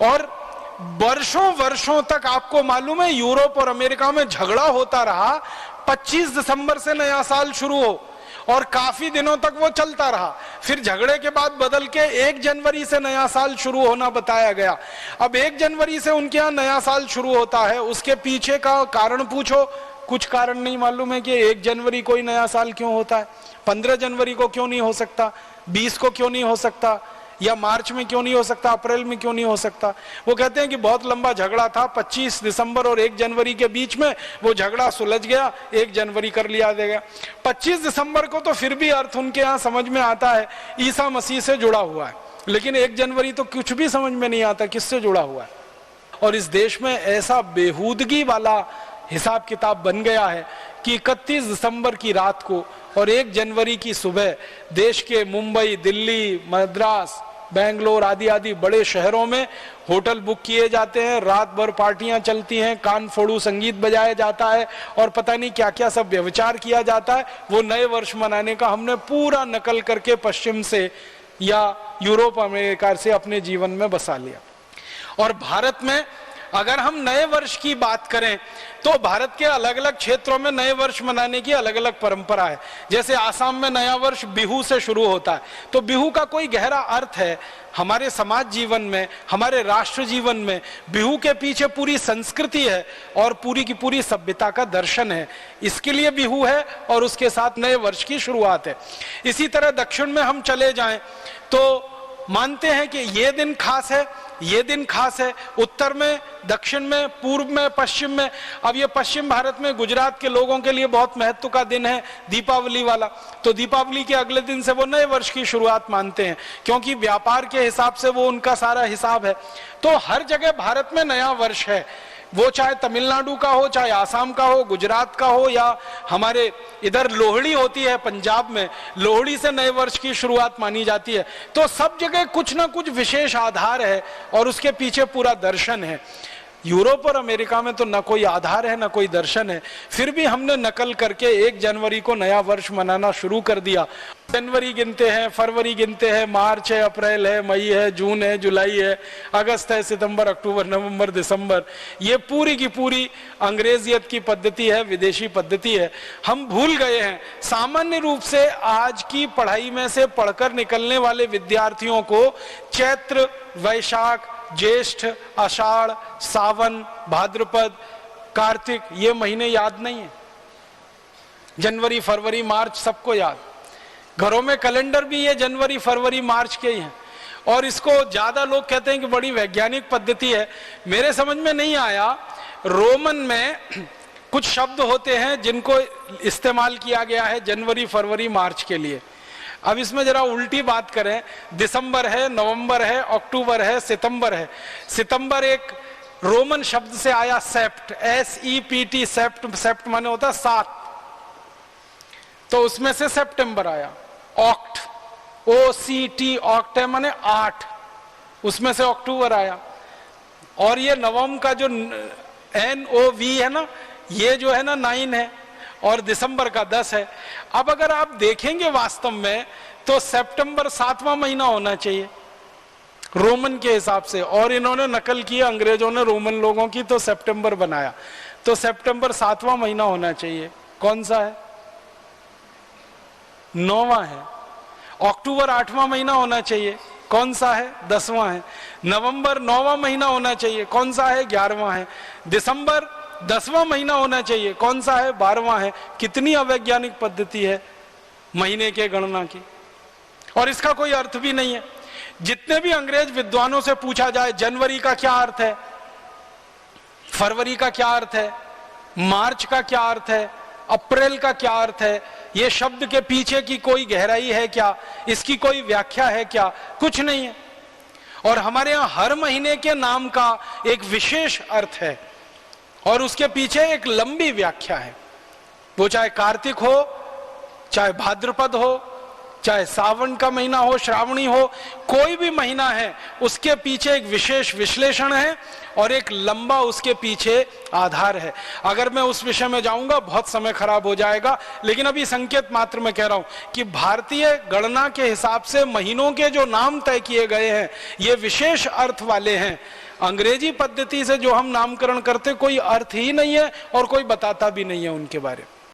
और वर्षों वर्षों तक आपको मालूम है यूरोप और अमेरिका में झगड़ा होता रहा। 25 दिसंबर से नया साल शुरू हो और काफी दिनों तक वो चलता रहा। फिर झगड़े के बाद बदल के 1 जनवरी से नया साल शुरू होना बताया गया। अब 1 जनवरी से उनके यहाँ नया साल शुरू होता है, उसके पीछे का कारण पूछो, कुछ कारण नहीं मालूम है कि 1 जनवरी कोई नया साल क्यों होता है, 15 जनवरी को क्यों नहीं हो सकता, 20 को क्यों नहीं हो सकता, या मार्च में क्यों नहीं हो सकता, अप्रैल में क्यों नहीं हो सकता। वो कहते हैं कि बहुत लंबा झगड़ा था 25 दिसंबर और 1 जनवरी के बीच में, वो झगड़ा सुलझ गया, 1 जनवरी कर लिया गया। 25 दिसंबर को तो फिर भी अर्थ उनके यहाँ समझ में आता है, ईसा मसीह से जुड़ा हुआ है, लेकिन 1 जनवरी तो कुछ भी समझ में नहीं आता किससे जुड़ा हुआ है। और इस देश में ऐसा बेहूदगी वाला हिसाब किताब बन गया है कि 31 दिसंबर की रात को और 1 जनवरी की सुबह देश के मुंबई, दिल्ली, मद्रास, बेंगलोर आदि आदि बड़े शहरों में होटल बुक किए जाते हैं, रात भर पार्टियां चलती हैं, कान फोड़ू संगीत बजाया जाता है और पता नहीं क्या क्या सब व्यभिचार किया जाता है। वो नए वर्ष मनाने का हमने पूरा नकल करके पश्चिम से या यूरोप अमेरिका से अपने जीवन में बसा लिया। और भारत में अगर हम नए वर्ष की बात करें तो भारत के अलग अलग क्षेत्रों में नए वर्ष मनाने की अलग अलग परंपरा है। जैसे आसाम में नया वर्ष बिहू से शुरू होता है, तो बिहू का कोई गहरा अर्थ है हमारे समाज जीवन में, हमारे राष्ट्र जीवन में। बिहू के पीछे पूरी संस्कृति है और पूरी की पूरी सभ्यता का दर्शन है, इसके लिए बिहू है और उसके साथ नए वर्ष की शुरुआत है। इसी तरह दक्षिण में हम चले जाएं तो मानते हैं कि ये दिन खास है, ये दिन खास है। उत्तर में, दक्षिण में, पूर्व में, पश्चिम में। अब ये पश्चिम भारत में गुजरात के लोगों के लिए बहुत महत्व का दिन है दीपावली वाला, तो दीपावली के अगले दिन से वो नए वर्ष की शुरुआत मानते हैं, क्योंकि व्यापार के हिसाब से वो उनका सारा हिसाब है। तो हर जगह भारत में नया वर्ष है, वो चाहे तमिलनाडु का हो, चाहे आसाम का हो, गुजरात का हो, या हमारे इधर लोहड़ी होती है पंजाब में, लोहड़ी से नए वर्ष की शुरुआत मानी जाती है। तो सब जगह कुछ ना कुछ विशेष आधार है और उसके पीछे पूरा दर्शन है। यूरोप और अमेरिका में तो न कोई आधार है न कोई दर्शन है, फिर भी हमने नकल करके 1 जनवरी को नया वर्ष मनाना शुरू कर दिया। जनवरी गिनते हैं, फरवरी गिनते हैं, मार्च है, अप्रैल है, मई है, जून है, जुलाई है, अगस्त है, सितंबर, अक्टूबर, नवंबर, दिसंबर। ये पूरी की पूरी अंग्रेजियत की पद्धति है, विदेशी पद्धति है। हम भूल गए हैं। सामान्य रूप से आज की पढ़ाई में से पढ़कर निकलने वाले विद्यार्थियों को चैत्र, वैशाख, ज्येष्ठ, आषाढ़, सावन, भाद्रपद, कार्तिक ये महीने याद नहीं है। जनवरी, फरवरी, मार्च सबको याद। घरों में कैलेंडर भी ये जनवरी, फरवरी, मार्च के ही हैं। और इसको ज्यादा लोग कहते हैं कि बड़ी वैज्ञानिक पद्धति है। मेरे समझ में नहीं आया, रोमन में कुछ शब्द होते हैं जिनको इस्तेमाल किया गया है जनवरी, फरवरी, मार्च के लिए। अब इसमें जरा उल्टी बात करें, दिसंबर है, नवंबर है, अक्टूबर है, सितंबर है। सितंबर एक रोमन शब्द से आया, सेप्ट, SEPT, सेप्ट, सेप्ट माने होता है 7, तो उसमें से सितंबर आया। ऑक्ट, OCT, ऑक्ट है माने 8, उसमें से अक्टूबर आया। और ये नवम का जो NOV है ना, ये जो है ना 9 है, और दिसंबर का 10 है। अब अगर आप देखेंगे वास्तव में तो सितंबर 7वां महीना होना चाहिए रोमन के हिसाब से, और इन्होंने नकल किया, अंग्रेजों ने रोमन लोगों की, तो सितंबर बनाया। तो सितंबर 7वां महीना होना चाहिए। कौन सा है? 9वां है। अक्टूबर 8वां महीना होना चाहिए। कौन सा है? 10वां है। नवंबर 9वां महीना होना चाहिए। कौन सा है? 11वां है। दिसंबर 10वां महीना होना चाहिए। कौन सा है? 12वां है। कितनी अवैज्ञानिक पद्धति है महीने के गणना की, और इसका कोई अर्थ भी नहीं है। जितने भी अंग्रेज विद्वानों से पूछा जाए जनवरी का क्या अर्थ है, फरवरी का क्या अर्थ है, मार्च का क्या अर्थ है, अप्रैल का क्या अर्थ है, ये शब्द के पीछे की कोई गहराई है क्या, इसकी कोई व्याख्या है क्या, कुछ नहीं है। और हमारे यहाँ हर महीने के नाम का एक विशेष अर्थ है और उसके पीछे एक लंबी व्याख्या है। वो चाहे कार्तिक हो, चाहे भाद्रपद हो, चाहे सावन का महीना हो, श्रावणी हो, कोई भी महीना है, उसके पीछे एक विशेष विश्लेषण है और एक लंबा उसके पीछे आधार है। अगर मैं उस विषय में जाऊंगा बहुत समय खराब हो जाएगा, लेकिन अभी संकेत मात्र में कह रहा हूं कि भारतीय गणना के हिसाब से महीनों के जो नाम तय किए गए हैं ये विशेष अर्थ वाले हैं। अंग्रेजी पद्धति से जो हम नामकरण करते कोई अर्थ ही नहीं है और कोई बताता भी नहीं है उनके बारे में।